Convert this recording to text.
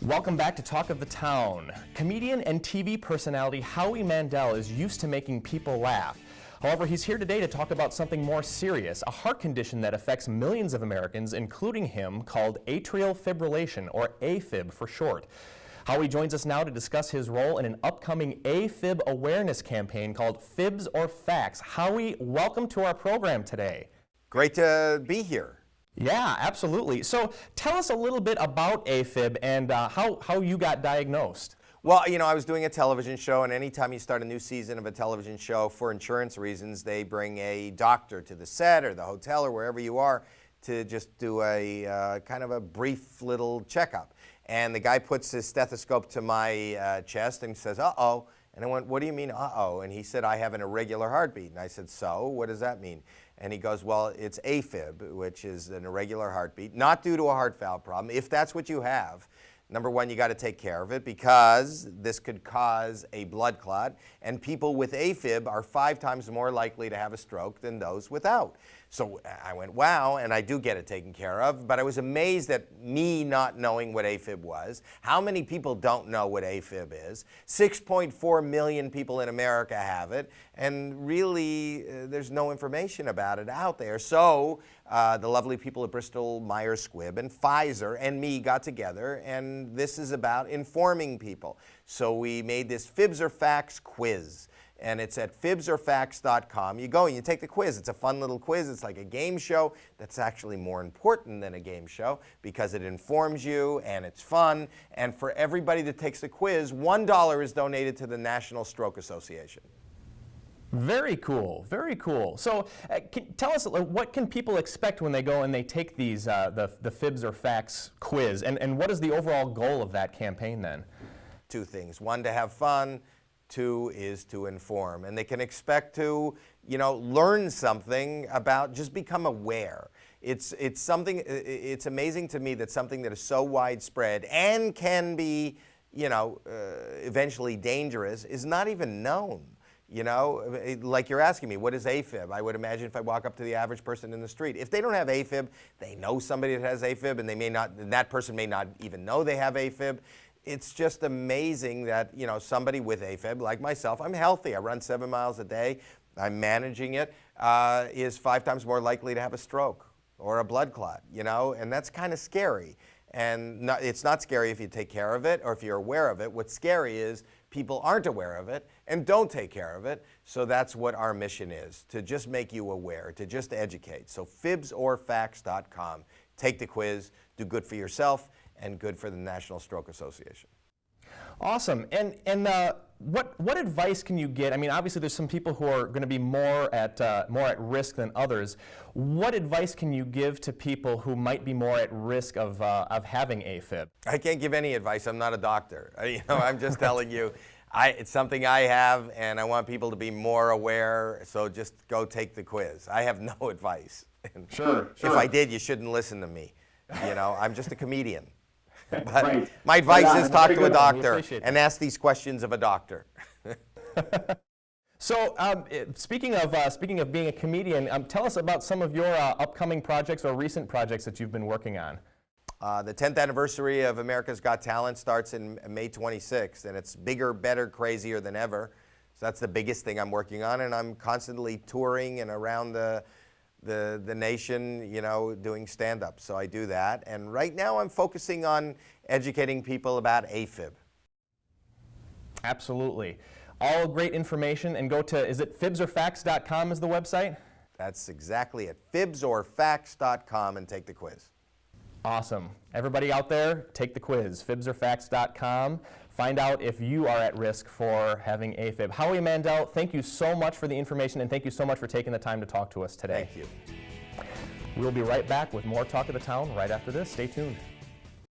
Welcome back to Talk of the Town. Comedian and TV personality Howie Mandel is used to making people laugh. However, he's here today to talk about something more serious, a heart condition that affects millions of Americans, including him, called atrial fibrillation, or AFib for short. Howie joins us now to discuss his role in an upcoming AFib awareness campaign called FIBS or Facts. Howie, welcome to our program today. Great to be here. Yeah, absolutely. So tell us a little bit about AFib and how you got diagnosed. Well, you know, I was doing a television show, and anytime you start a new season of a television show, for insurance reasons, they bring a doctor to the set or the hotel or wherever you are to just do a kind of a brief little checkup. And the guy puts his stethoscope to my chest and says, uh-oh. And I went, what do you mean, uh-oh? And he said, I have an irregular heartbeat. And I said, so? What does that mean? And he goes, well, it's AFib, which is an irregular heartbeat, not due to a heart valve problem. If that's what you have, number one, you got to take care of it because this could cause a blood clot. And people with AFib are 5 times more likely to have a stroke than those without. So I went, wow, and I do get it taken care of. But I was amazed at me not knowing what AFib was. How many people don't know what AFib is? 6.4 million people in America have it. And really, there's no information about it out there. So the lovely people at Bristol Myers Squibb and Pfizer and me got together, and this is about informing people. So we made this FIBS or Facts quiz. And it's at fibsorfacts.com. You go and you take the quiz. It's a fun little quiz. It's like a game show that's actually more important than a game show because it informs you and it's fun. And for everybody that takes the quiz, $1 is donated to the National Stroke Association. Very cool, very cool. So tell us, what can people expect when they go and they take these, the FIBS or Facts quiz? And what is the overall goal of that campaign then? 2 things. 1, to have fun. 2 is to inform, and they can expect to, you know, learn something about, just become aware. It's something, it's amazing to me that something that is so widespread and can be, you know, eventually dangerous is not even known. You know, like you're asking me, what is AFib? I would imagine if I walk up to the average person in the street, if they don't have AFib, they know somebody that has AFib, and they may not, and that person may not even know they have AFib. It's just amazing that, you know, somebody with AFib, like myself, I'm healthy. I run 7 miles a day. I'm managing it, is 5 times more likely to have a stroke or a blood clot, you know, and that's kind of scary. And it's not scary if you take care of it or if you're aware of it. What's scary is people aren't aware of it and don't take care of it. So that's what our mission is, to just make you aware, to just educate. So fibsorfacts.com. Take the quiz, do good for yourself, and good for the National Stroke Association. Awesome. And what advice can you get? I mean, obviously there's some people who are going to be more at risk than others. What advice can you give to people who might be more at risk of having AFib? I can't give any advice. I'm not a doctor. You know, I'm just telling you, it's something I have, and I want people to be more aware. So just go take the quiz. I have no advice. Sure. If I did, you shouldn't listen to me. You know, I'm just a comedian. But right. My advice is talk to a doctor and ask these questions of a doctor. So speaking of being a comedian, tell us about some of your upcoming projects or recent projects that you've been working on. The 10th anniversary of America's Got Talent starts in May 26th, and it's bigger, better, crazier than ever. So that's the biggest thing I'm working on, and I'm constantly touring and around the nation, you know, doing stand-up. So I do that. And right now I'm focusing on educating people about AFib. Absolutely. All great information. And go to, is it fibsorfacts.com is the website? That's exactly it. fibsorfacts.com and take the quiz. Awesome. Everybody out there, take the quiz. fibsorfacts.com. Find out if you are at risk for having AFib. Howie Mandel, thank you so much for the information, and thank you so much for taking the time to talk to us today. Thank you. We'll be right back with more Talk of the Town right after this. Stay tuned.